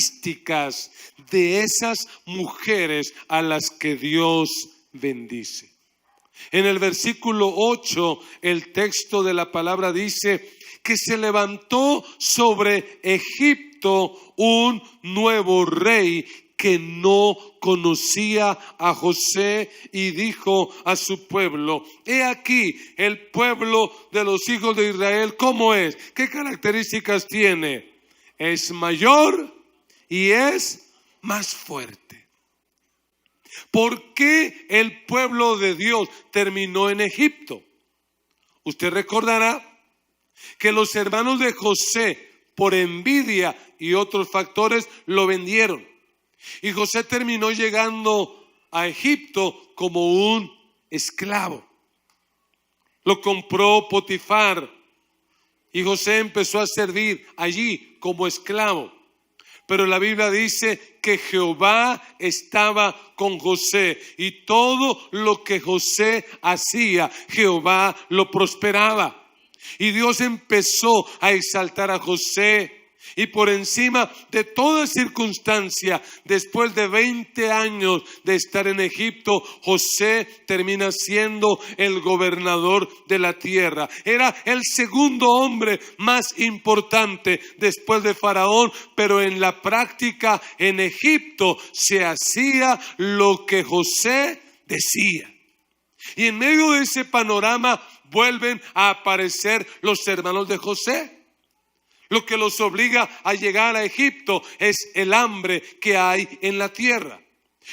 características de esas mujeres a las que Dios bendice. En el versículo 8, el texto de la palabra dice que se levantó sobre Egipto un nuevo rey que no conocía a José y dijo a su pueblo: he aquí el pueblo de los hijos de Israel, ¿cómo es? ¿Qué características tiene? Es mayor y es más fuerte. ¿Por qué el pueblo de Dios terminó en Egipto? Usted recordará que los hermanos de José, por envidia y otros factores, lo vendieron. Y José terminó llegando a Egipto como un esclavo. Lo compró Potifar y José empezó a servir allí como esclavo. Pero la Biblia dice que Jehová estaba con José y todo lo que José hacía, Jehová lo prosperaba. Y Dios empezó a exaltar a José. Y por encima de toda circunstancia, después de 20 años de estar en Egipto, José termina siendo el gobernador de la tierra. Era el segundo hombre más importante después de Faraón, pero en la práctica en Egipto se hacía lo que José decía. Y en medio de ese panorama vuelven a aparecer los hermanos de José. Lo que los obliga a llegar a Egipto es el hambre que hay en la tierra.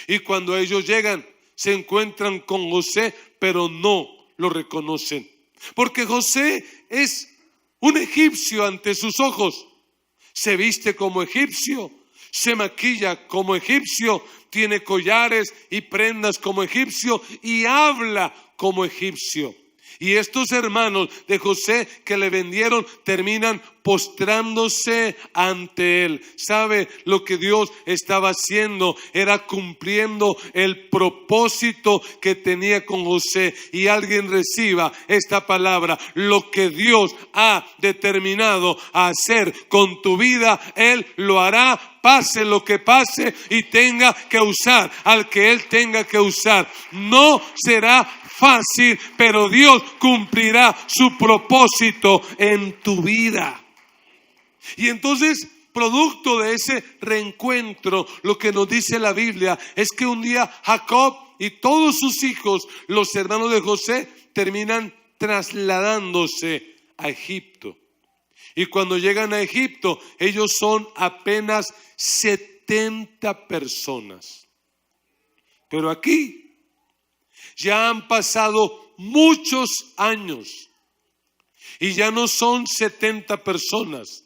Y cuando ellos llegan, se encuentran con José, pero no lo reconocen. Porque José es un egipcio ante sus ojos. Se viste como egipcio, se maquilla como egipcio, tiene collares y prendas como egipcio y habla como egipcio. Y estos hermanos de José que le vendieron terminan postrándose ante él. ¿Sabe lo que Dios estaba haciendo? Era cumpliendo el propósito que tenía con José. Y alguien reciba esta palabra: lo que Dios ha determinado a hacer con tu vida, Él lo hará, pase lo que pase, y tenga que usar al que Él tenga que usar. No será fácil, pero Dios cumplirá su propósito en tu vida. Y entonces, producto de ese reencuentro, lo que nos dice la Biblia es que un día Jacob y todos sus hijos, los hermanos de José, terminan trasladándose a Egipto. Y cuando llegan a Egipto, ellos son apenas 70 personas. Pero aquí ya han pasado muchos años y ya no son 70 personas.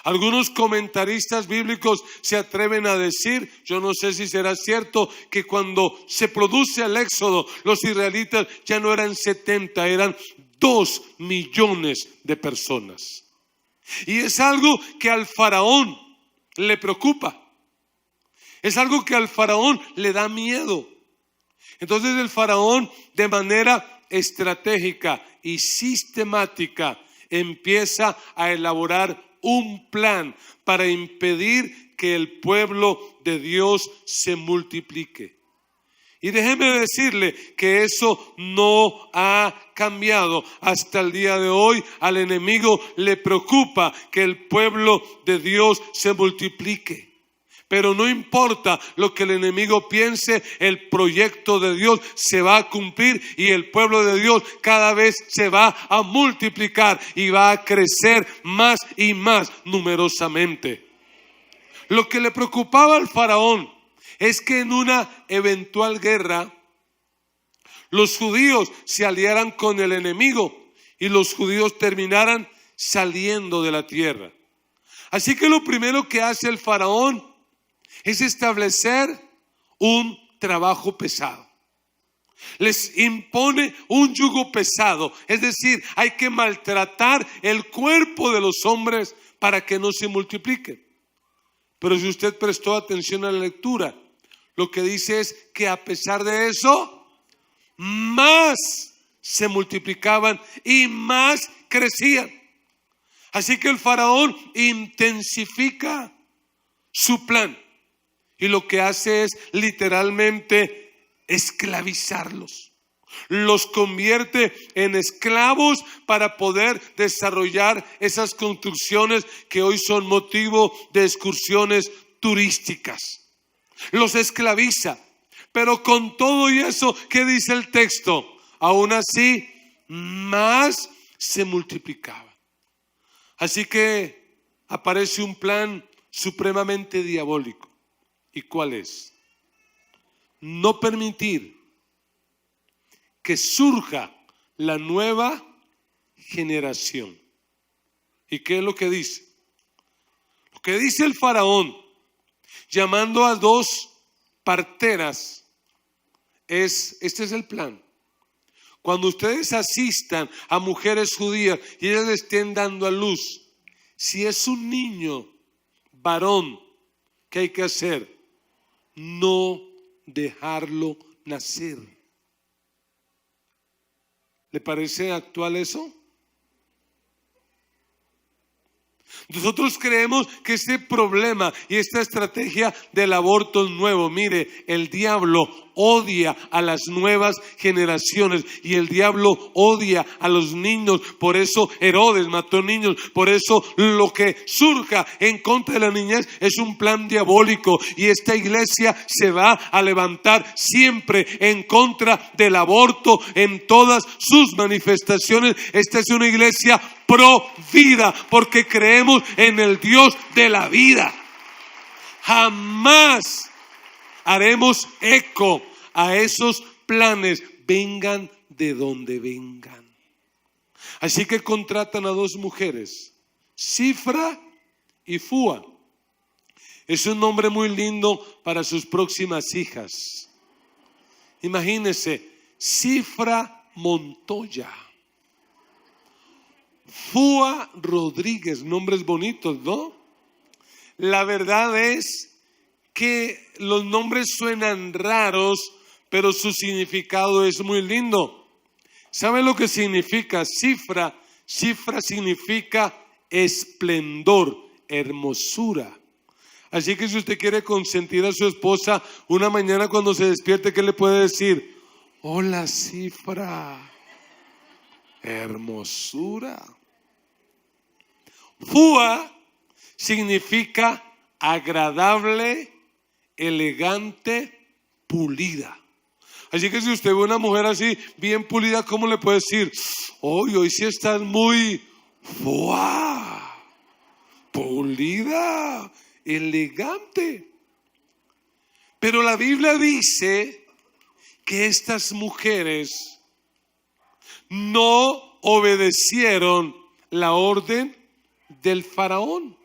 Algunos comentaristas bíblicos se atreven a decir, yo no sé si será cierto, que cuando se produce el éxodo, los israelitas ya no eran 70, eran 2 millones de personas. Y es algo que al faraón le preocupa. Es algo que al faraón le da miedo. Entonces el faraón, de manera estratégica y sistemática, empieza a elaborar un plan para impedir que el pueblo de Dios se multiplique. Y déjeme decirle que eso no ha cambiado. Hasta el día de hoy al enemigo le preocupa que el pueblo de Dios se multiplique. Pero no importa lo que el enemigo piense, el proyecto de Dios se va a cumplir y el pueblo de Dios cada vez se va a multiplicar y va a crecer más y más numerosamente. Lo que le preocupaba al faraón es que en una eventual guerra los judíos se aliaran con el enemigo y los judíos terminaran saliendo de la tierra. Así que lo primero que hace el faraón es establecer un trabajo pesado. Les impone un yugo pesado, es decir, hay que maltratar el cuerpo de los hombres para que no se multipliquen. Pero si usted prestó atención a la lectura, lo que dice es que a pesar de eso, más se multiplicaban y más crecían. Así que el faraón intensifica su plan. Y lo que hace es literalmente esclavizarlos. Los convierte en esclavos para poder desarrollar esas construcciones que hoy son motivo de excursiones turísticas. Los esclaviza. Pero con todo y eso, ¿qué dice el texto? Aún así, más se multiplicaba. Así que aparece un plan supremamente diabólico. ¿Y cuál es? No permitir que surja la nueva generación. ¿Y qué es lo que dice? Lo que dice el faraón, llamando a 2 parteras, este es el plan. Cuando ustedes asistan a mujeres judías y ellas le estén dando a luz, si es un niño varón, ¿qué hay que hacer? No dejarlo nacer. ¿Le parece actual eso? Nosotros creemos que este problema y esta estrategia del aborto es nuevo. Mire, el diablo odia a las nuevas generaciones y el diablo odia a los niños. Por eso Herodes mató niños. Por eso lo que surja en contra de la niñez es un plan diabólico. Y esta iglesia se va a levantar siempre en contra del aborto en todas sus manifestaciones. Esta es una iglesia pro vida, porque creemos en el Dios de la vida. Jamás haremos eco a esos planes, vengan de donde vengan. Así que contratan a 2 mujeres, Cifra y Fua. Es un nombre muy lindo para sus próximas hijas. Imagínense, Cifra Montoya, Fua Rodríguez, nombres bonitos, ¿no? La verdad es que los nombres suenan raros, pero su significado es muy lindo. ¿Saben lo que significa Cifra? Cifra significa esplendor, hermosura. Así que si usted quiere consentir a su esposa una mañana cuando se despierte, ¿qué le puede decir? Hola, Cifra, hermosura. Fua significa agradable, elegante, pulida. Así que si usted ve una mujer así, bien pulida, ¿cómo le puede decir? Hoy sí estás muy fua, pulida, elegante. Pero la Biblia dice que estas mujeres no obedecieron la orden del faraón.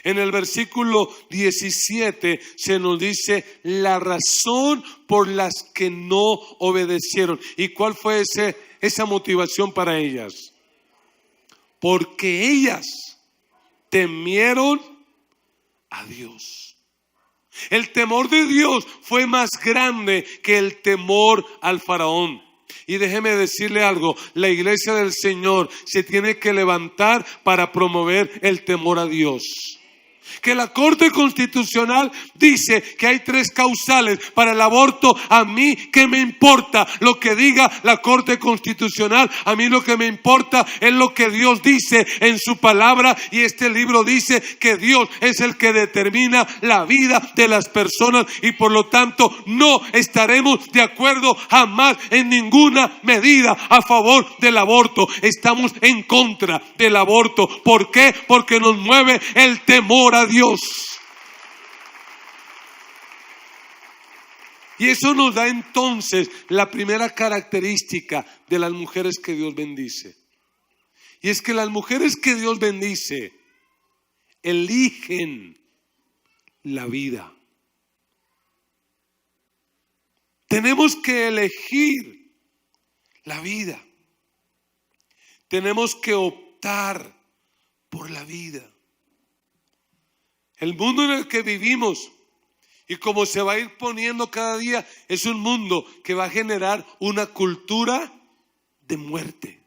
En el versículo 17 se nos dice la razón por las que no obedecieron. ¿Y cuál fue esa motivación para ellas? Porque ellas temieron a Dios. El temor de Dios fue más grande que el temor al faraón. Y déjeme decirle algo, la iglesia del Señor se tiene que levantar para promover el temor a Dios. Que la Corte Constitucional dice que hay 3 causales para el aborto. A mí, ¿qué me importa lo que diga la Corte Constitucional? A mí lo que me importa es lo que Dios dice en su palabra. Y este libro dice que Dios es el que determina la vida de las personas. Y por lo tanto no estaremos de acuerdo jamás en ninguna medida a favor del aborto. Estamos en contra del aborto. ¿Por qué? Porque nos mueve el temor a Dios. Y eso nos da entonces la primera característica de las mujeres que Dios bendice. Y es que las mujeres que Dios bendice eligen la vida. Tenemos que elegir la vida. Tenemos que optar por la vida. El mundo en el que vivimos y como se va a ir poniendo cada día es un mundo que va a generar una cultura de muerte.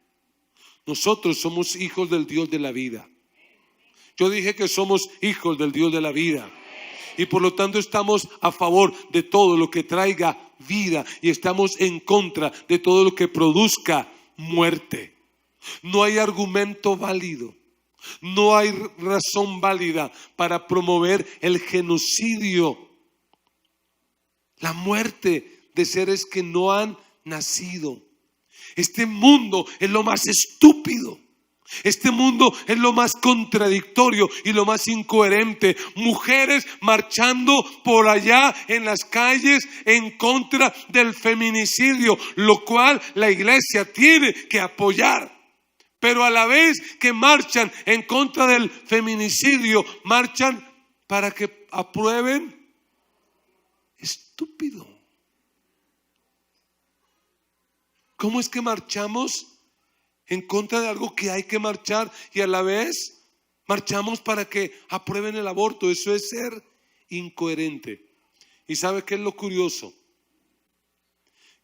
Nosotros somos hijos del Dios de la vida. Yo dije que somos hijos del Dios de la vida. Y por lo tanto estamos a favor de todo lo que traiga vida y estamos en contra de todo lo que produzca muerte. No hay argumento válido, no hay razón válida para promover el genocidio, la muerte de seres que no han nacido. Este mundo es lo más estúpido. Este mundo es lo más contradictorio y lo más incoherente. Mujeres marchando por allá en las calles en contra del feminicidio, lo cual la iglesia tiene que apoyar. Pero a la vez que marchan en contra del feminicidio, marchan para que aprueben. Estúpido. ¿Cómo es que marchamos en contra de algo que hay que marchar y a la vez marchamos para que aprueben el aborto? Eso es ser incoherente. ¿Y sabe qué es lo curioso?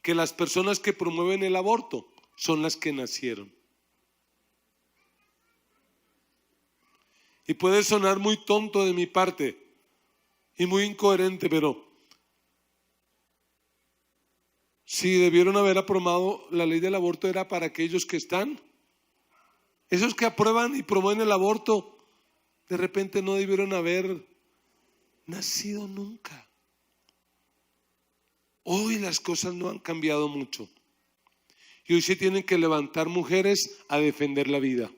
Que las personas que promueven el aborto son las que nacieron. Y puede sonar muy tonto de mi parte y muy incoherente, pero si debieron haber aprobado la ley del aborto era para aquellos que están. Esos que aprueban y promueven el aborto, de repente no debieron haber nacido nunca. Hoy las cosas no han cambiado mucho. Y hoy se tienen que levantar mujeres a defender la vida.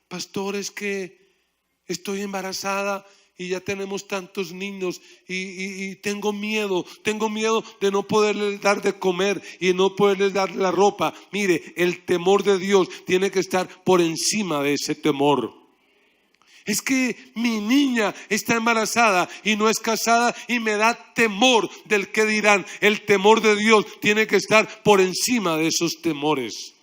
Pastor, es que estoy embarazada y ya tenemos tantos niños y tengo miedo de no poderles dar de comer y no poderles dar la ropa. Mire, el temor de Dios tiene que estar por encima de ese temor. Es que mi niña está embarazada y no es casada y me da temor del que dirán. El temor de Dios tiene que estar por encima de esos temores.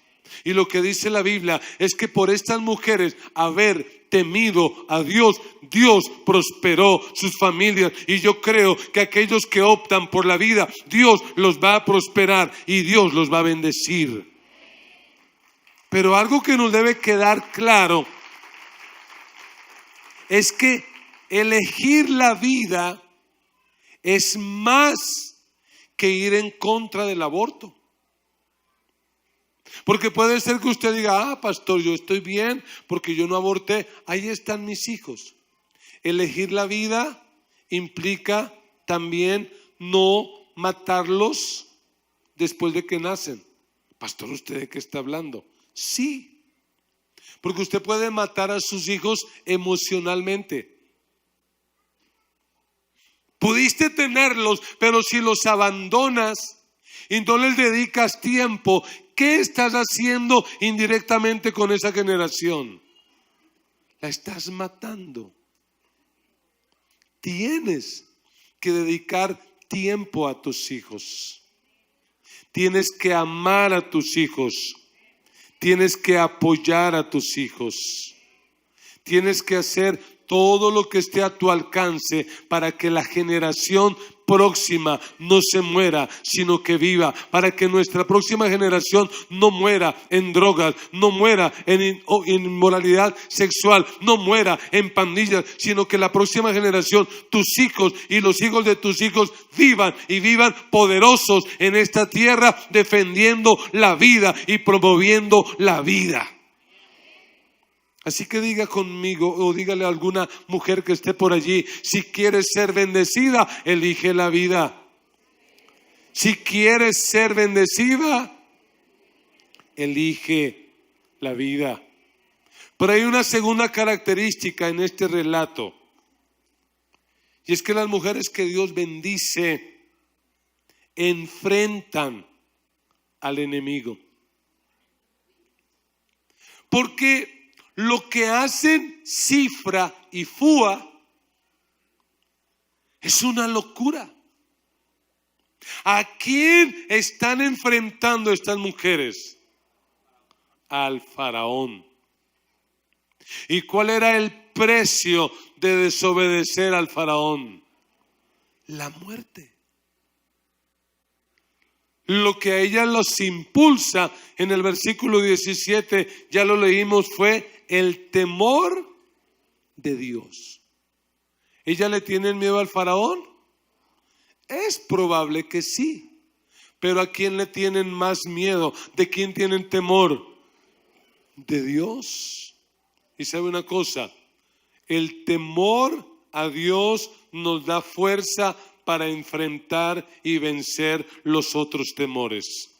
Y lo que dice la Biblia es que por estas mujeres haber temido a Dios, Dios prosperó sus familias. Y yo creo que aquellos que optan por la vida, Dios los va a prosperar y Dios los va a bendecir. Pero algo que nos debe quedar claro es que elegir la vida es más que ir en contra del aborto. Porque puede ser que usted diga, pastor, yo estoy bien porque yo no aborté, ahí están mis hijos. Elegir la vida implica también no matarlos después de que nacen. Pastor, ¿usted de qué está hablando? Sí, porque usted puede matar a sus hijos emocionalmente. Pudiste tenerlos, pero si los abandonas y no les dedicas tiempo, ¿qué estás haciendo indirectamente con esa generación? La estás matando. Tienes que dedicar tiempo a tus hijos. Tienes que amar a tus hijos. Tienes que apoyar a tus hijos. Tienes que hacer todo lo que esté a tu alcance para que la generación próxima no se muera, sino que viva, para que nuestra próxima generación no muera en drogas, no muera en inmoralidad sexual, no muera en pandillas, sino que la próxima generación, tus hijos y los hijos de tus hijos vivan y vivan poderosos en esta tierra, defendiendo la vida y promoviendo la vida. Así que diga conmigo o dígale a alguna mujer que esté por allí, si quieres ser bendecida, elige la vida. Si quieres ser bendecida, elige la vida. Pero hay una segunda característica en este relato. Y es que las mujeres que Dios bendice enfrentan al enemigo. Porque lo que hacen Cifra y Fúa es una locura. ¿A quién están enfrentando estas mujeres? Al faraón. ¿Y cuál era el precio de desobedecer al faraón? La muerte. Lo que a ellas los impulsa en el versículo 17, ya lo leímos, fue el temor de Dios. ¿Ella le tiene miedo al faraón? Es probable que sí. Pero ¿a quién le tienen más miedo? ¿De quién tienen temor? De Dios. Y sabe una cosa, el temor a Dios nos da fuerza para enfrentar y vencer los otros temores.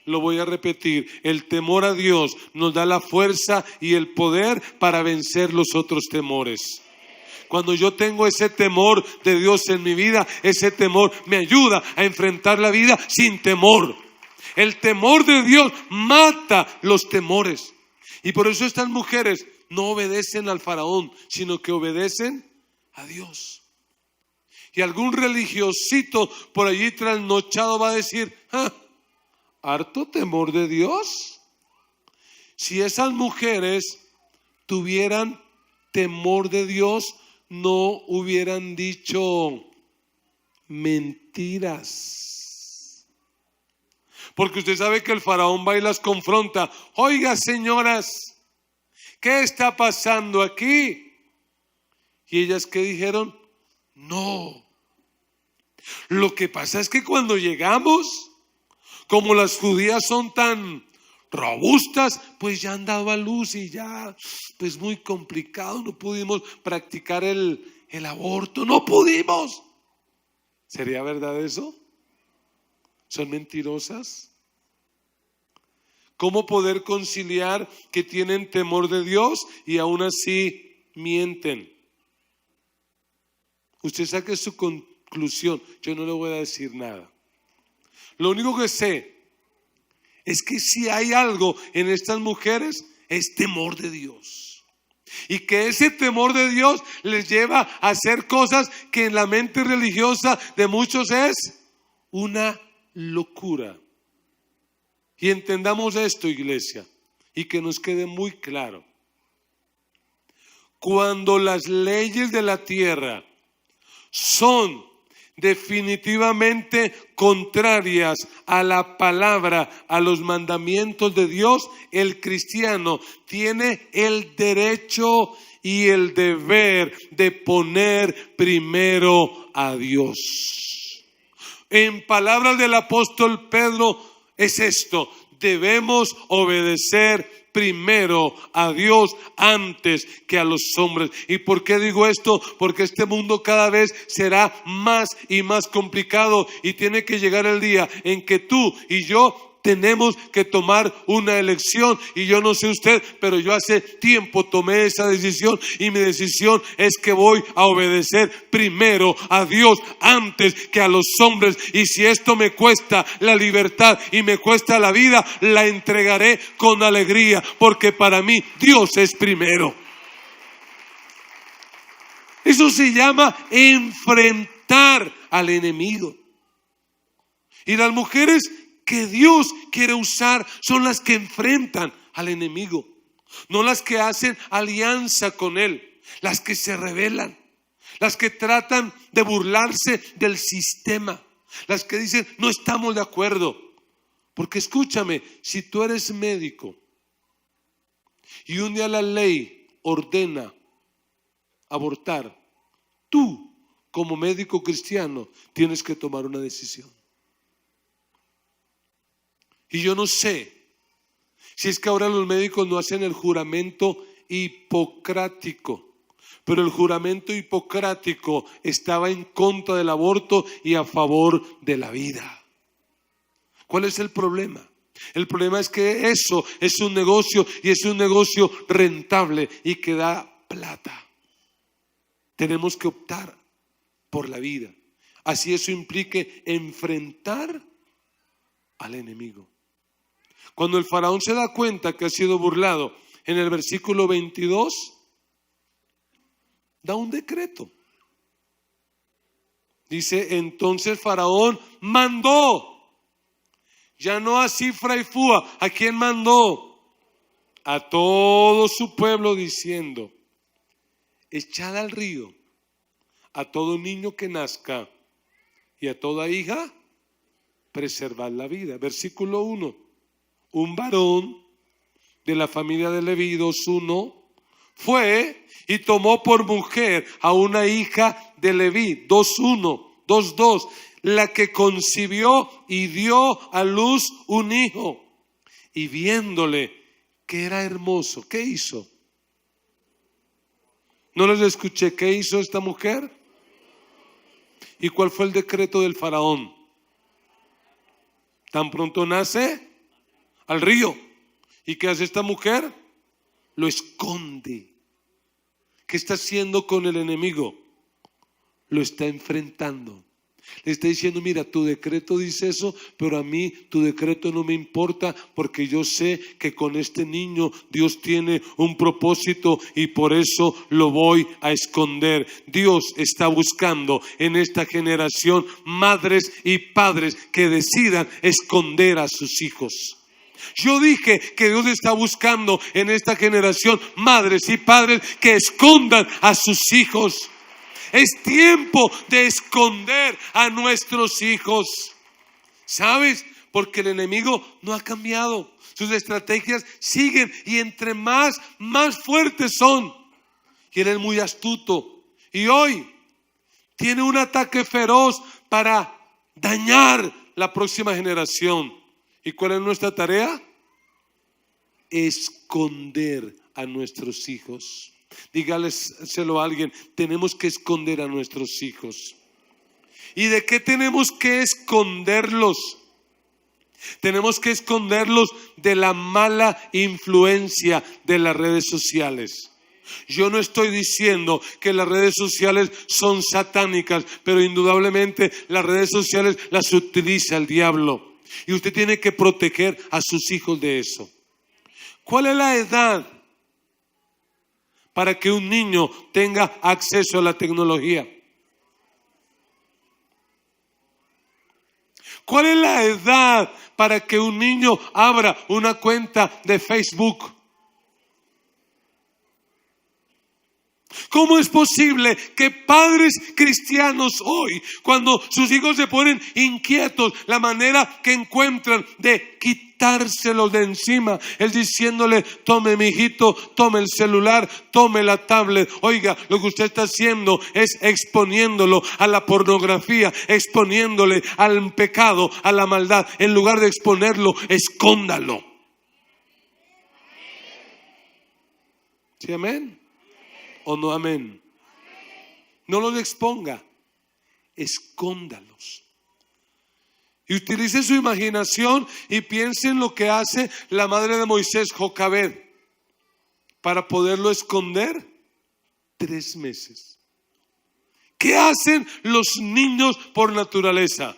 Lo voy a repetir, el temor a Dios nos da la fuerza y el poder para vencer los otros temores. Cuando yo tengo ese temor de Dios en mi vida, ese temor me ayuda a enfrentar la vida sin temor. El temor de Dios mata los temores. Y por eso estas mujeres no obedecen al faraón, sino que obedecen a Dios. Y algún religiosito por allí trasnochado va a decir, harto temor de Dios. Si esas mujeres tuvieran temor de Dios, no hubieran dicho mentiras. Porque usted sabe que el faraón va y las confronta. Oiga, señoras, ¿qué está pasando aquí? Y ellas, ¿qué dijeron? No. Lo que pasa es que cuando llegamos, como las judías son tan robustas, pues ya han dado a luz y ya, pues muy complicado, no pudimos practicar el aborto, no pudimos. ¿Sería verdad eso? ¿Son mentirosas? ¿Cómo poder conciliar que tienen temor de Dios y aún así mienten? Usted saque su conclusión, yo no le voy a decir nada. Lo único que sé es que si hay algo en estas mujeres es temor de Dios. Y que ese temor de Dios les lleva a hacer cosas que en la mente religiosa de muchos es una locura. Y entendamos esto, iglesia, y que nos quede muy claro. Cuando las leyes de la tierra son definitivamente contrarias a la palabra, a los mandamientos de Dios, el cristiano tiene el derecho y el deber de poner primero a Dios. En palabras del apóstol Pedro es esto: debemos obedecer primero a Dios antes que a los hombres. ¿Y por qué digo esto? Porque este mundo cada vez será más y más complicado y tiene que llegar el día en que tú y yo tenemos que tomar una elección. Y yo no sé usted, pero yo hace tiempo tomé esa decisión, y mi decisión es que voy a obedecer primero a Dios antes que a los hombres. Y si esto me cuesta la libertad y me cuesta la vida, la entregaré con alegría, porque para mí Dios es primero. Eso se llama enfrentar al enemigo. Y las mujeres que Dios quiere usar son las que enfrentan al enemigo, no las que hacen alianza con él, las que se rebelan, las que tratan de burlarse del sistema, las que dicen no estamos de acuerdo. Porque escúchame, si tú eres médico y un día la ley ordena abortar, tú como médico cristiano tienes que tomar una decisión. Y yo no sé si es que ahora los médicos no hacen el juramento hipocrático, pero el juramento hipocrático estaba en contra del aborto y a favor de la vida. ¿Cuál es el problema? El problema es que eso es un negocio, y es un negocio rentable y que da plata. Tenemos que optar por la vida, así eso implique enfrentar al enemigo. Cuando el faraón se da cuenta que ha sido burlado, en el versículo 22, da un decreto. Dice, entonces faraón mandó, ya no a Cifra y Fúa, ¿a quién mandó? A todo su pueblo, diciendo, echad al río a todo niño que nazca y a toda hija, preservad la vida. Versículo 1. Un varón de la familia de Leví, 2:1, fue y tomó por mujer a una hija de Leví, 2:1, 2:2, la que concibió y dio a luz un hijo. Y viéndole que era hermoso, ¿qué hizo? ¿No les escuché qué hizo esta mujer? ¿Y cuál fue el decreto del faraón? Tan pronto nace, al río. ¿Y qué hace esta mujer? Lo esconde. ¿Qué está haciendo con el enemigo? Lo está enfrentando. Le está diciendo, mira, tu decreto dice eso, pero a mí tu decreto no me importa, porque yo sé que con este niño Dios tiene un propósito y por eso lo voy a esconder. Dios está buscando en esta generación madres y padres que decidan esconder a sus hijos. Yo dije que Dios está buscando en esta generación madres y padres que escondan a sus hijos. Es tiempo de esconder a nuestros hijos. ¿Sabes? Porque el enemigo no ha cambiado. Sus estrategias siguen y entre más fuertes son. Y él es muy astuto. Y hoy tiene un ataque feroz para dañar la próxima generación. ¿Y cuál es nuestra tarea? Esconder a nuestros hijos. Dígaleselo a alguien, tenemos que esconder a nuestros hijos. ¿Y de qué tenemos que esconderlos? Tenemos que esconderlos de la mala influencia de las redes sociales. Yo no estoy diciendo que las redes sociales son satánicas, pero indudablemente las redes sociales las utiliza el diablo. Y usted tiene que proteger a sus hijos de eso. ¿Cuál es la edad para que un niño tenga acceso a la tecnología? ¿Cuál es la edad para que un niño abra una cuenta de Facebook? ¿Cómo es posible que padres cristianos hoy, cuando sus hijos se ponen inquietos, la manera que encuentran de quitárselos de encima, él diciéndole, tome mi hijito, tome el celular, tome la tablet? Oiga, lo que usted está haciendo es exponiéndolo a la pornografía, exponiéndole al pecado, a la maldad. En lugar de exponerlo, escóndalo. ¿Sí, amén? ¿O no amén? No los exponga, escóndalos. Y utilice su imaginación y piense en lo que hace la madre de Moisés, Jocabed, para poderlo esconder 3 meses. ¿Qué hacen los niños por naturaleza?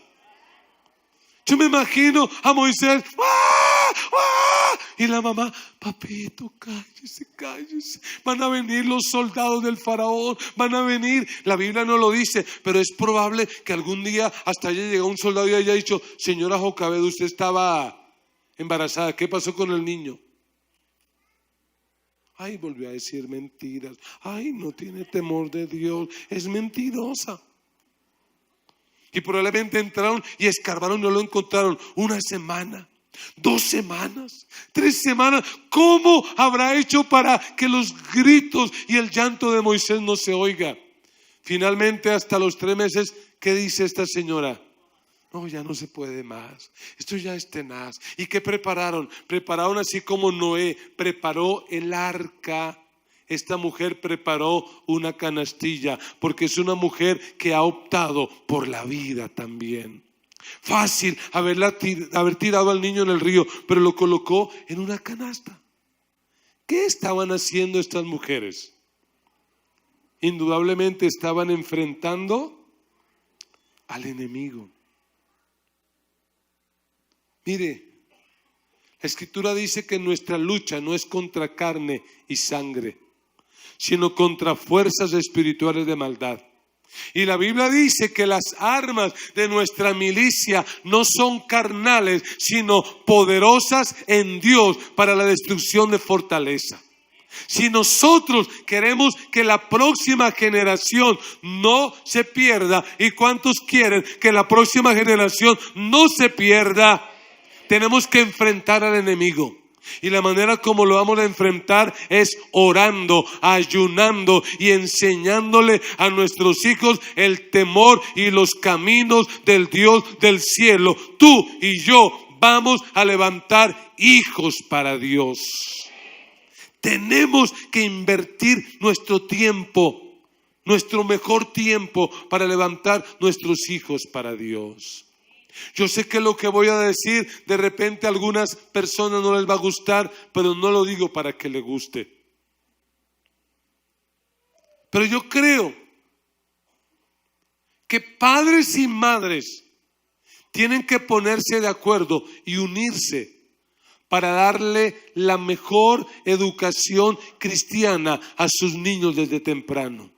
Yo me imagino a Moisés, ¡ah! ¡ah! Y la mamá, papito, cállese, cállese. Van a venir los soldados del faraón, van a venir. La Biblia no lo dice, pero es probable que algún día hasta haya llegado un soldado y haya dicho, señora Jocabed, usted estaba embarazada, ¿qué pasó con el niño? Ay, volvió a decir mentiras. Ay, no tiene temor de Dios, es mentirosa. Y probablemente entraron y escarbaron y no lo encontraron. 1 semana, 2 semanas, 3 semanas. ¿Cómo habrá hecho para que los gritos y el llanto de Moisés no se oiga? Finalmente, hasta los 3 meses, ¿qué dice esta señora? No, ya no se puede más. Esto ya es tenaz. ¿Y qué prepararon? Prepararon así como Noé preparó el arca. Esta mujer preparó una canastilla porque es una mujer que ha optado por la vida también. Fácil haber tirado al niño en el río, pero lo colocó en una canasta. ¿Qué estaban haciendo estas mujeres? Indudablemente estaban enfrentando al enemigo. Mire, la Escritura dice que nuestra lucha no es contra carne y sangre, sino contra fuerzas espirituales de maldad. Y la Biblia dice que las armas de nuestra milicia no son carnales, sino poderosas en Dios para la destrucción de fortaleza. Si nosotros queremos que la próxima generación no se pierda, ¿y cuántos quieren que la próxima generación no se pierda? Tenemos que enfrentar al enemigo. Y la manera como lo vamos a enfrentar es orando, ayunando y enseñándole a nuestros hijos el temor y los caminos del Dios del cielo. Tú y yo vamos a levantar hijos para Dios. Tenemos que invertir nuestro tiempo, nuestro mejor tiempo, para levantar nuestros hijos para Dios. Yo sé que lo que voy a decir de repente a algunas personas no les va a gustar, pero no lo digo para que le guste. Pero yo creo que padres y madres tienen que ponerse de acuerdo y unirse para darle la mejor educación cristiana a sus niños desde temprano.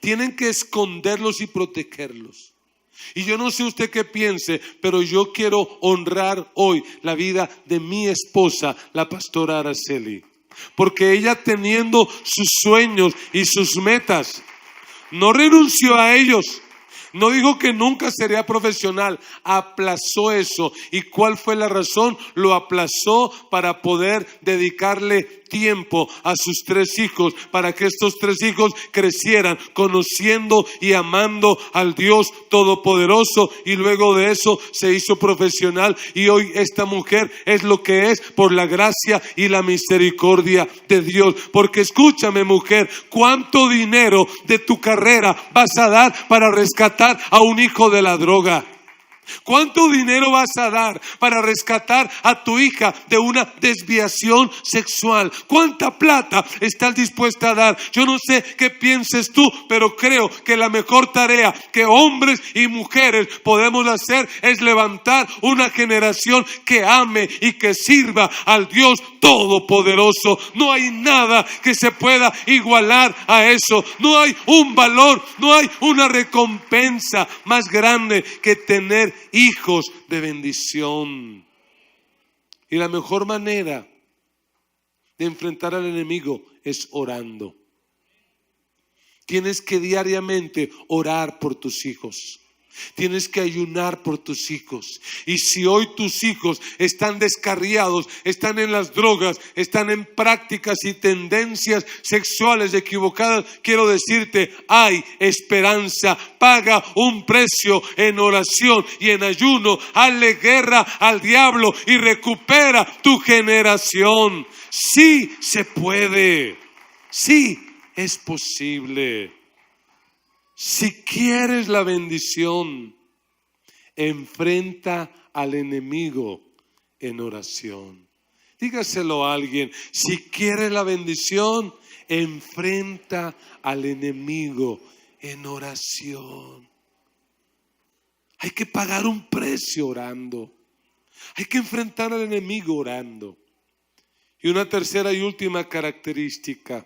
Tienen que esconderlos y protegerlos. Y yo no sé usted qué piense, pero yo quiero honrar hoy la vida de mi esposa, la pastora Araceli. Porque ella, teniendo sus sueños y sus metas, no renunció a ellos. No dijo que nunca sería profesional, aplazó eso. ¿Y cuál fue la razón? Lo aplazó para poder dedicarle tiempo a sus 3 hijos, para que estos 3 hijos crecieran conociendo y amando al Dios Todopoderoso, y luego de eso se hizo profesional, y hoy esta mujer es lo que es por la gracia y la misericordia de Dios. Porque escúchame, mujer, ¿cuánto dinero de tu carrera vas a dar para rescatar a un hijo de la droga? ¿Cuánto dinero vas a dar para rescatar a tu hija de una desviación sexual? ¿Cuánta plata estás dispuesta a dar? Yo no sé qué pienses tú, pero creo que la mejor tarea que hombres y mujeres podemos hacer es levantar una generación que ame y que sirva al Dios Todopoderoso. No hay nada que se pueda igualar a eso. No hay un valor, no hay una recompensa más grande que tener hijos de bendición. Y la mejor manera de enfrentar al enemigo es orando. Tienes que diariamente orar por tus hijos. Tienes que ayunar por tus hijos. Y si hoy tus hijos están descarriados, están en las drogas, están en prácticas y tendencias sexuales equivocadas, quiero decirte, hay esperanza. Paga un precio en oración y en ayuno. Hazle guerra al diablo y recupera tu generación. Sí se puede. Sí es posible. Si quieres la bendición, enfrenta al enemigo en oración. Dígaselo a alguien. Si quieres la bendición, enfrenta al enemigo en oración. Hay que pagar un precio orando. Hay que enfrentar al enemigo orando. Y una tercera y última característica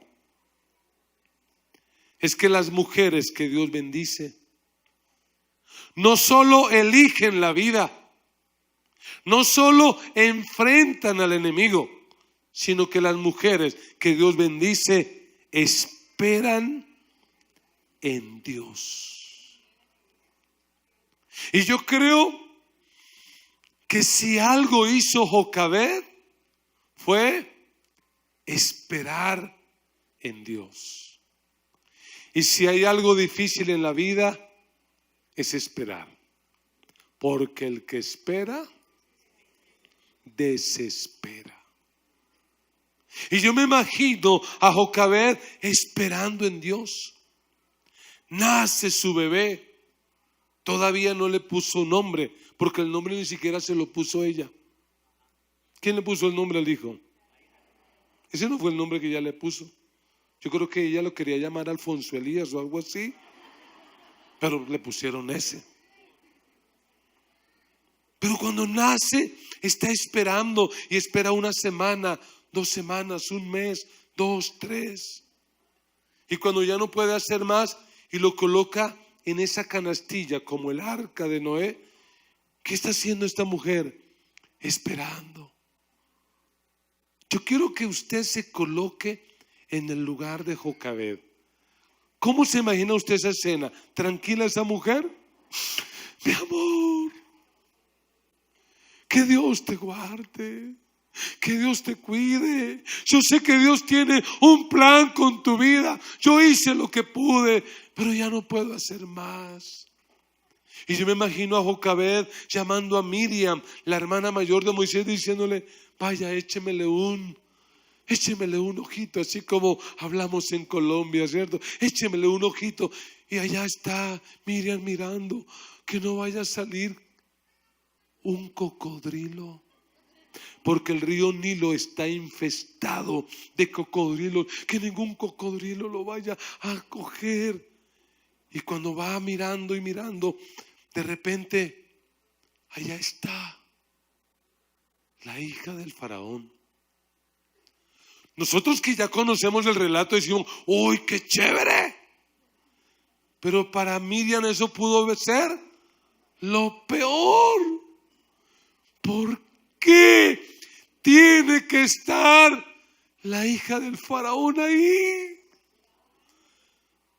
es que las mujeres que Dios bendice no solo eligen la vida, no solo enfrentan al enemigo, sino que las mujeres que Dios bendice esperan en Dios. Y yo creo que si algo hizo Jocabed fue esperar en Dios. Y si hay algo difícil en la vida, es esperar. Porque el que espera, desespera. Y yo me imagino a Jocabed esperando en Dios. Nace su bebé. Todavía no le puso nombre, porque el nombre ni siquiera se lo puso ella. ¿Quién le puso el nombre al hijo? Ese no fue el nombre que ella le puso. Yo creo que ella lo quería llamar Alfonso Elías o algo así, pero le pusieron ese. Pero cuando nace, está esperando y espera 1 semana, 2 semanas, 1 mes, 2, 3. Y cuando ya no puede hacer más y lo coloca en esa canastilla como el arca de Noé, ¿qué está haciendo esta mujer? Esperando. Yo quiero que usted se coloque en el lugar de Jocabed. ¿Cómo se imagina usted esa escena? ¿Tranquila esa mujer? Mi amor, que Dios te guarde. Que Dios te cuide. Yo sé que Dios tiene un plan con tu vida. Yo hice lo que pude, pero ya no puedo hacer más. Y yo me imagino a Jocabed llamando a Miriam, la hermana mayor de Moisés, diciéndole: vaya, échemele un ojito, así como hablamos en Colombia, ¿cierto? Échemele un ojito. Y allá está Miriam mirando, que no vaya a salir un cocodrilo, porque el río Nilo está infestado de cocodrilos, que ningún cocodrilo lo vaya a coger. Y cuando va mirando y mirando, de repente allá está la hija del faraón. Nosotros que ya conocemos el relato decimos: ¡uy, qué chévere! Pero para Miriam eso pudo ser lo peor. ¿Por qué tiene que estar la hija del faraón ahí?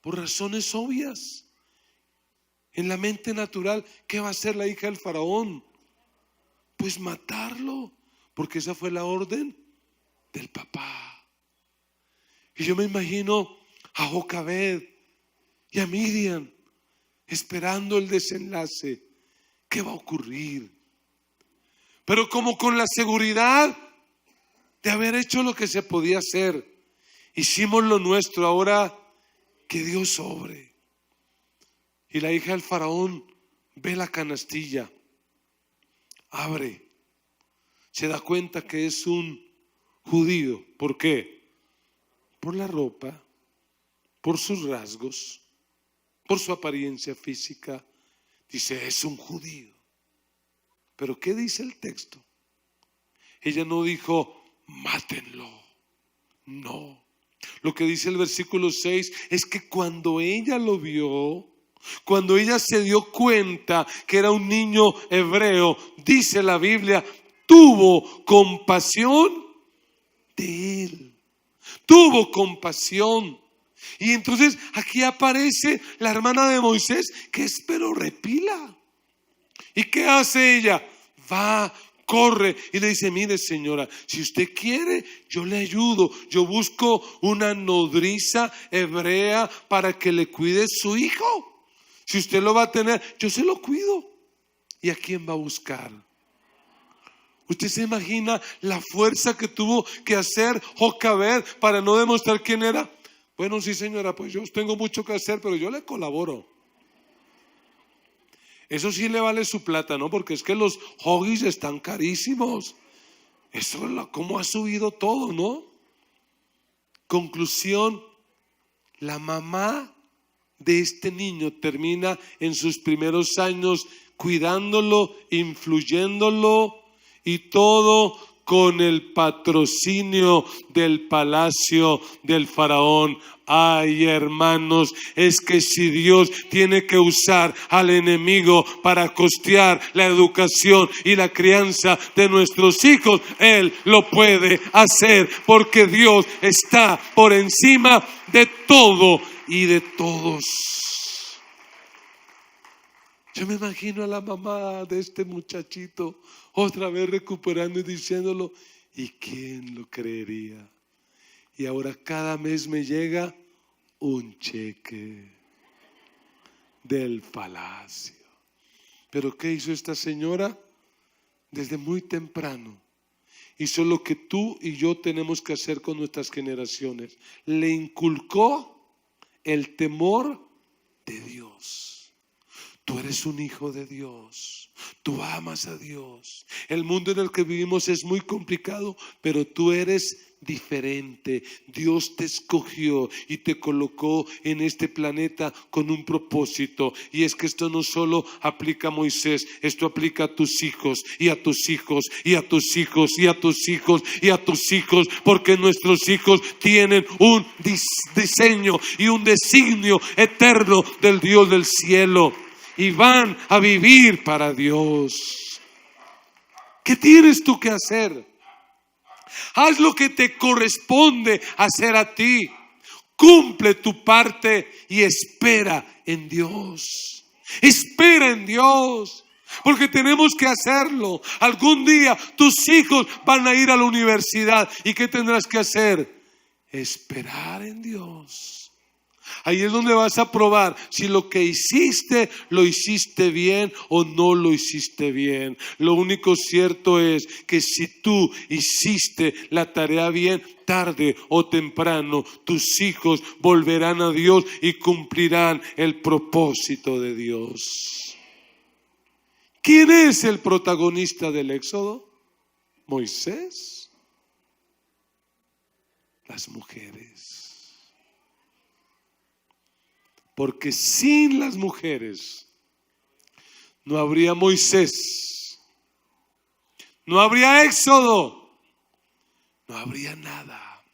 Por razones obvias. En la mente natural, ¿qué va a hacer la hija del faraón? Pues matarlo, porque esa fue la orden del papá. Y yo me imagino a Jocabed y a Miriam esperando el desenlace. ¿Qué va a ocurrir? Pero como con la seguridad de haber hecho lo que se podía hacer, hicimos lo nuestro, ahora que Dios obre. Y la hija del faraón ve la canastilla, abre, se da cuenta que es un judío. ¿Por qué? Por la ropa, por sus rasgos, por su apariencia física. Dice: es un judío. Pero ¿qué dice el texto? Ella no dijo: mátenlo. No. Lo que dice el versículo 6 es que cuando ella lo vio, cuando ella se dio cuenta que era un niño hebreo, dice la Biblia, tuvo compasión de él. Tuvo compasión. Y entonces aquí aparece la hermana de Moisés, que es pero repila. ¿Y qué hace ella? Va, corre y le dice: mire, señora, si usted quiere, yo le ayudo. Yo busco una nodriza hebrea para que le cuide su hijo. Si usted lo va a tener, yo se lo cuido. ¿Y a quién va a buscar? ¿Usted se imagina la fuerza que tuvo que hacer Jocabed para no demostrar quién era? Bueno, sí, señora, pues yo tengo mucho que hacer, pero yo le colaboro. Eso sí le vale su plata, ¿no? Porque es que los hoggies están carísimos. Eso, cómo ha subido todo, ¿no? Conclusión: la mamá de este niño termina en sus primeros años cuidándolo, influyéndolo, y todo con el patrocinio del palacio del faraón. Ay, hermanos, es que si Dios tiene que usar al enemigo para costear la educación y la crianza de nuestros hijos, Él lo puede hacer, porque Dios está por encima de todo y de todos. Yo me imagino a la mamá de este muchachito otra vez recuperando y diciéndolo: ¿y quién lo creería? Y ahora cada mes me llega un cheque del palacio. Pero ¿qué hizo esta señora? Desde muy temprano hizo lo que tú y yo tenemos que hacer con nuestras generaciones. Le inculcó el temor de Dios. Tú eres un hijo de Dios. Tú amas a Dios. El mundo en el que vivimos es muy complicado, pero tú eres diferente. Dios te escogió y te colocó en este planeta con un propósito. Y es que esto no solo aplica a Moisés, esto aplica a tus hijos y a tus hijos y a tus hijos y a tus hijos y a tus hijos, porque nuestros hijos tienen un diseño y un designio eterno del Dios del cielo. Y van a vivir para Dios. ¿Qué tienes tú que hacer? Haz lo que te corresponde hacer a ti. Cumple tu parte y espera en Dios. Espera en Dios. Porque tenemos que hacerlo. Algún día tus hijos van a ir a la universidad. ¿Y qué tendrás que hacer? Esperar en Dios. Ahí es donde vas a probar si lo que hiciste, lo hiciste bien o no lo hiciste bien. Lo único cierto es que si tú hiciste la tarea bien, tarde o temprano, tus hijos volverán a Dios y cumplirán el propósito de Dios. ¿Quién es el protagonista del Éxodo? Moisés. Las mujeres. Porque sin las mujeres no habría Moisés, no habría Éxodo, no habría nada.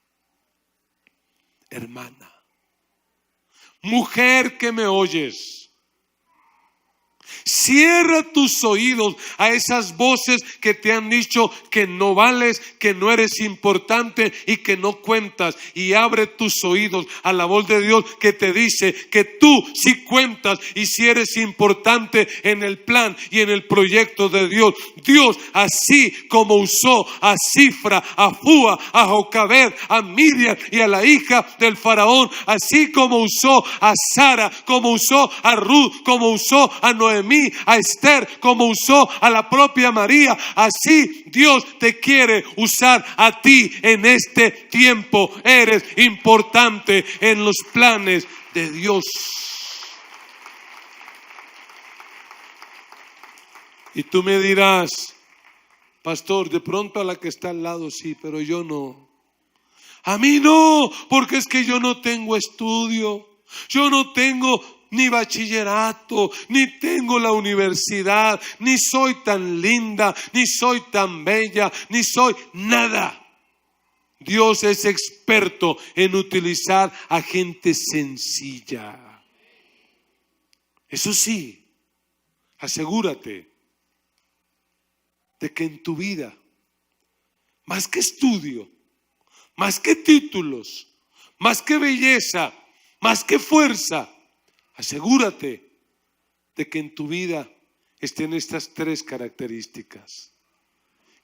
Hermana, mujer que me oyes, cierra tus oídos a esas voces que te han dicho que no vales, que no eres importante y que no cuentas. Y abre tus oídos a la voz de Dios que te dice que tú sí cuentas y si eres importante en el plan y en el proyecto de Dios. Dios, así como usó a Cifra, a Fúa, a Jocabed, a Miriam y a la hija del faraón, así como usó a Sara, como usó a Ruth, como usó a Noemí, a Esther, como usó a la propia María, así Dios te quiere usar a ti en este tiempo. Eres importante en los planes de Dios. Y tú me dirás, pastor, de pronto a la que está al lado sí, pero yo no. A mí no, porque es que yo no tengo estudio, yo no tengo ni bachillerato, ni tengo la universidad, ni soy tan linda, ni soy tan bella, ni soy nada. Dios es experto en utilizar a gente sencilla. Eso sí, asegúrate de que en tu vida, más que estudio, más que títulos, más que belleza, más que fuerza, asegúrate de que en tu vida estén estas tres características.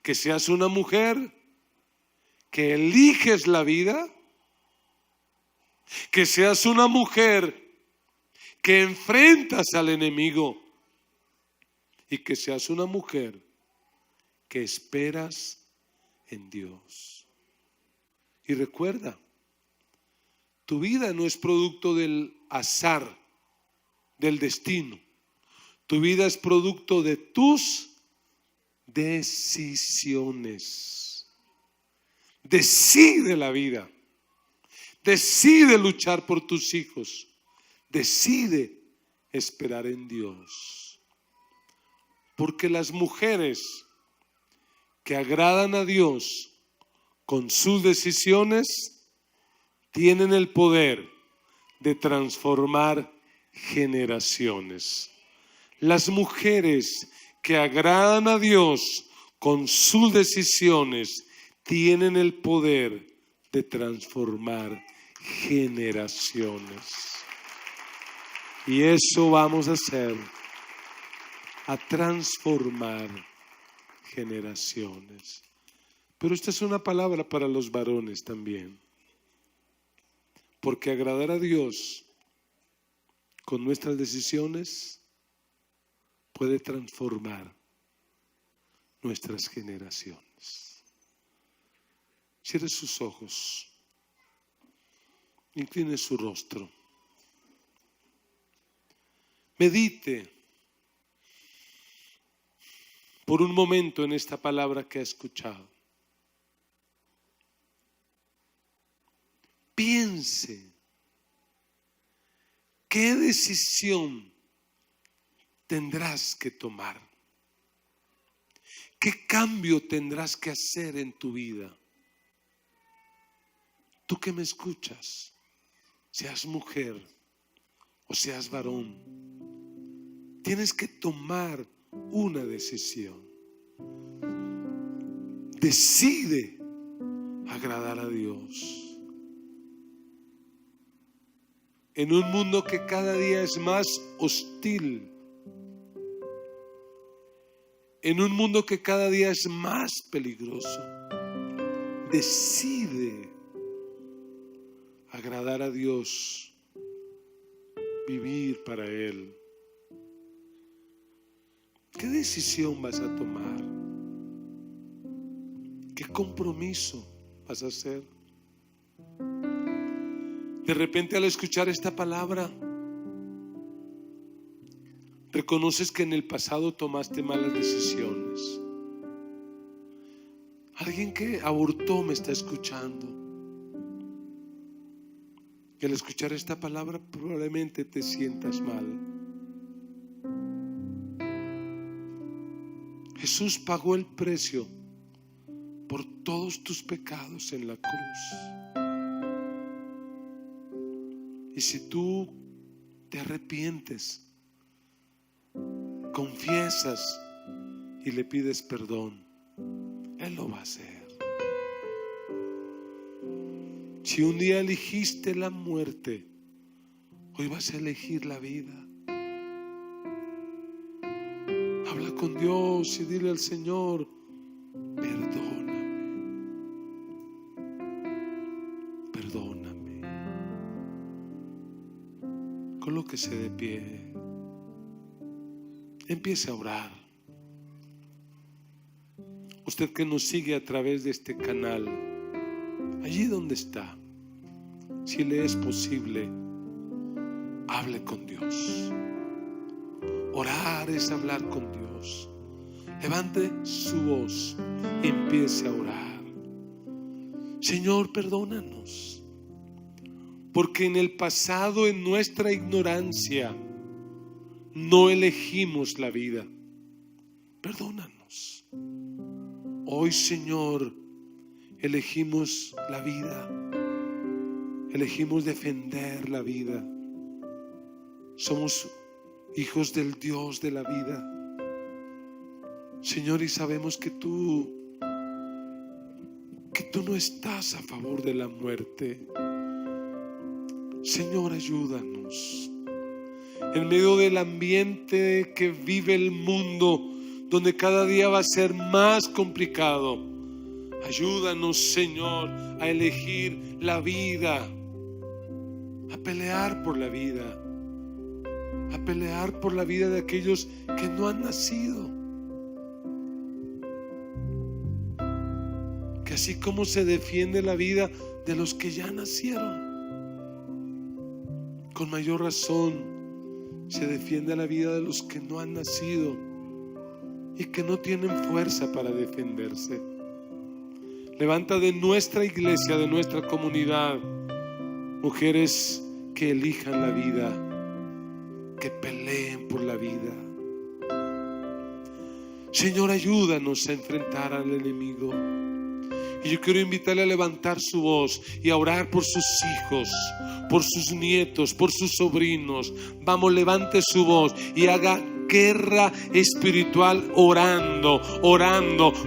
Que seas una mujer que eliges la vida, que seas una mujer que enfrentas al enemigo y que seas una mujer que esperas en Dios. Y recuerda, tu vida no es producto del azar, del destino. Tu vida es producto de tus decisiones. Decide la vida. Decide luchar por tus hijos. Decide esperar en Dios. Porque las mujeres que agradan a Dios con sus decisiones tienen el poder de transformar generaciones. Las mujeres que agradan a Dios con sus decisiones tienen el poder de transformar generaciones. Y eso vamos a hacer, a transformar generaciones. Pero esta es una palabra para los varones también. Porque agradar a Dios con nuestras decisiones puede transformar nuestras generaciones. Cierre sus ojos, incline su rostro, medite por un momento en esta palabra que ha escuchado. Piense, ¿qué decisión tendrás que tomar? ¿Qué cambio tendrás que hacer en tu vida? Tú que me escuchas, seas mujer o seas varón, tienes que tomar una decisión. Decide agradar a Dios. En un mundo que cada día es más hostil, en un mundo que cada día es más peligroso, decide agradar a Dios, vivir para Él. ¿Qué decisión vas a tomar? ¿Qué compromiso vas a hacer? De repente, al escuchar esta palabra, reconoces que en el pasado tomaste malas decisiones. Alguien que abortó me está escuchando. Y al escuchar esta palabra probablemente te sientas mal. Jesús pagó el precio por todos tus pecados en la cruz. Y si tú te arrepientes, confiesas y le pides perdón, Él lo va a hacer. Si un día elegiste la muerte, hoy vas a elegir la vida. Habla con Dios y dile al Señor: perdóname, perdóname. Colóquese de pie. Empiece a orar. Usted que nos sigue a través de este canal, allí donde está, si le es posible, hable con Dios. Orar es hablar con Dios. Levante su voz y empiece a orar. Señor, perdónanos, porque en el pasado, en nuestra ignorancia, no elegimos la vida. Perdónanos. Hoy, Señor, elegimos la vida. Elegimos defender la vida. Somos hijos del Dios de la vida, Señor, y sabemos que tú no estás a favor de la muerte. Señor, ayúdanos. En medio del ambiente que vive el mundo, donde cada día va a ser más complicado, ayúdanos, Señor, a elegir la vida, a pelear por la vida, a pelear por la vida de aquellos que no han nacido. Que así como se defiende la vida de los que ya nacieron, con mayor razón se defiende la vida de los que no han nacido y que no tienen fuerza para defenderse. Levanta de nuestra iglesia, de nuestra comunidad, mujeres que elijan la vida, que peleen por la vida. Señor, ayúdanos a enfrentar al enemigo. Y yo quiero invitarle a levantar su voz y a orar por sus hijos, por sus nietos, por sus sobrinos. Vamos, levante su voz y haga guerra espiritual orando.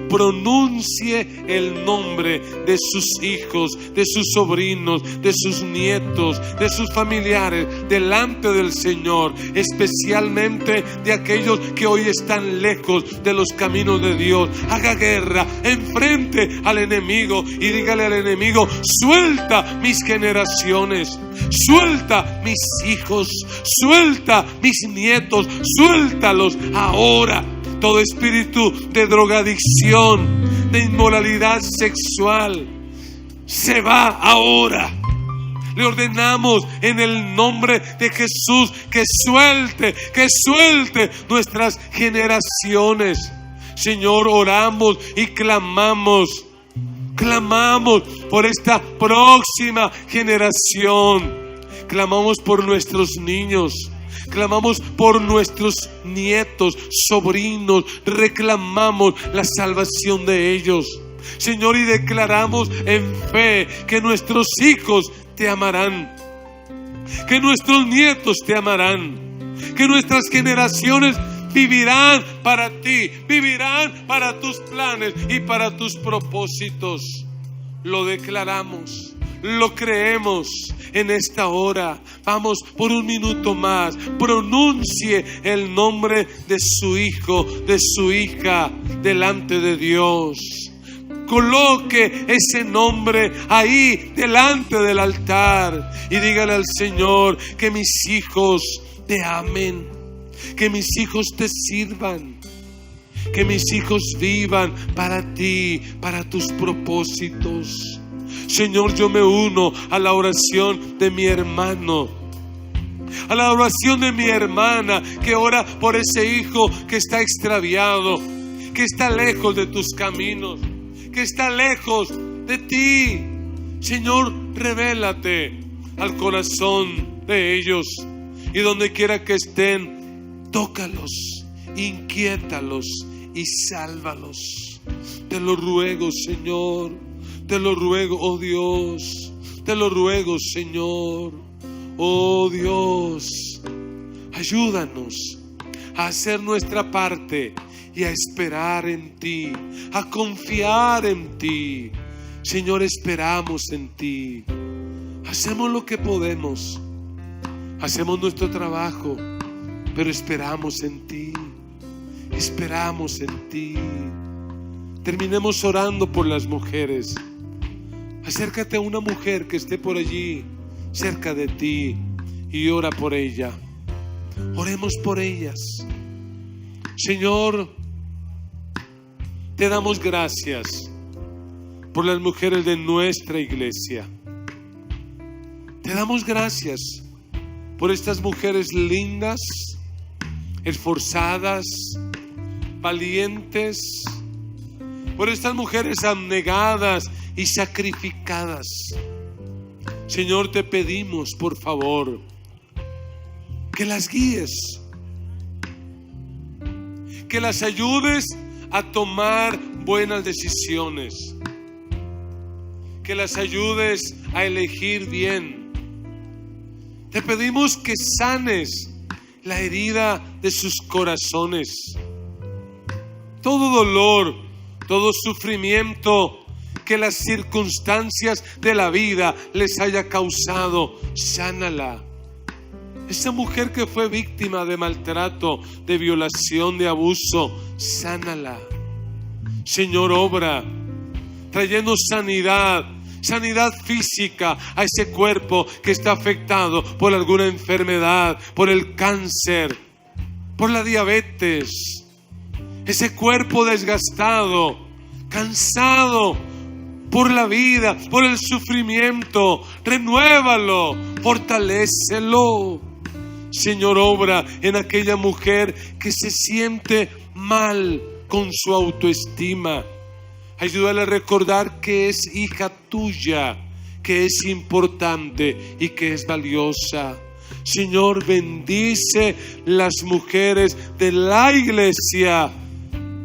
Pronuncie el nombre de sus hijos, de sus sobrinos, de sus nietos, de sus familiares delante del Señor, especialmente de aquellos que hoy están lejos de los caminos de Dios. Haga guerra, enfrente al enemigo y dígale al enemigo: suelta mis generaciones, suelta mis hijos, suelta mis nietos, suéltalos ahora. Todo espíritu de drogadicción, de inmoralidad sexual, se va ahora. Le ordenamos en el nombre de Jesús que suelte nuestras generaciones. Señor, oramos y clamamos por esta próxima generación. Clamamos por nuestros niños, clamamos por nuestros nietos, sobrinos, reclamamos la salvación de ellos, Señor, y declaramos en fe que nuestros hijos te amarán, que nuestros nietos te amarán, que nuestras generaciones vivirán para ti, vivirán para tus planes y para tus propósitos. Lo declaramos, lo creemos en esta hora. Vamos por un minuto más. Pronuncie el nombre de su hijo, de su hija delante de Dios. Coloque ese nombre ahí delante del altar y dígale al Señor: que mis hijos te amen, que mis hijos te sirvan, que mis hijos vivan para ti, para tus propósitos. Señor, yo me uno a la oración de mi hermano, a la oración de mi hermana que ora por ese hijo que está extraviado, que está lejos de tus caminos, que está lejos de ti. Señor, revélate al corazón de ellos, y donde quiera que estén, tócalos, inquiétalos y sálvalos. Te lo ruego, Señor, te lo ruego, oh Dios, te lo ruego, Señor. Oh Dios, ayúdanos a hacer nuestra parte y a esperar en ti, a confiar en ti. Señor, esperamos en ti. Hacemos lo que podemos, hacemos nuestro trabajo, pero esperamos en ti. Esperamos en ti. Terminemos orando por las mujeres. Acércate a una mujer que esté por allí, cerca de ti, y ora por ella. Oremos por ellas. Señor, te damos gracias por las mujeres de nuestra iglesia. Te damos gracias por estas mujeres lindas, esforzadas, valientes, por estas mujeres abnegadas y sacrificadas. Señor, te pedimos, por favor, que las guíes, que las ayudes a tomar buenas decisiones, que las ayudes a elegir bien. Te pedimos que sanes la herida de sus corazones, todo dolor, todo sufrimiento que las circunstancias de la vida les haya causado, sánala. Esa mujer que fue víctima de maltrato, de violación, de abuso, sánala. Señor, obra trayendo sanidad física a ese cuerpo que está afectado por alguna enfermedad, por el cáncer, por la diabetes. Ese cuerpo desgastado, cansado por la vida, por el sufrimiento, renuévalo, fortalécelo. Señor, obra en aquella mujer que se siente mal con su autoestima. Ayúdale a recordar que es hija tuya, que es importante y que es valiosa. Señor, bendice las mujeres de la iglesia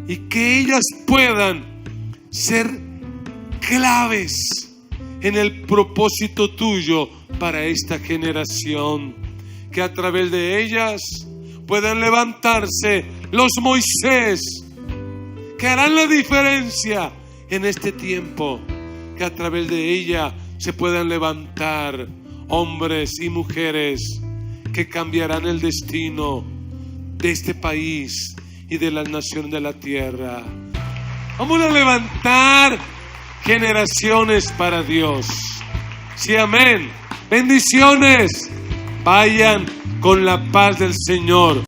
y que ellas puedan ser claves en el propósito tuyo para esta generación. Que a través de ellas puedan levantarse los Moisés que harán la diferencia en este tiempo. Que a través de ella se puedan levantar hombres y mujeres que cambiarán el destino de este país y de las naciones de la tierra. Vamos a levantar generaciones para Dios. Sí, amén. Bendiciones. Vayan con la paz del Señor.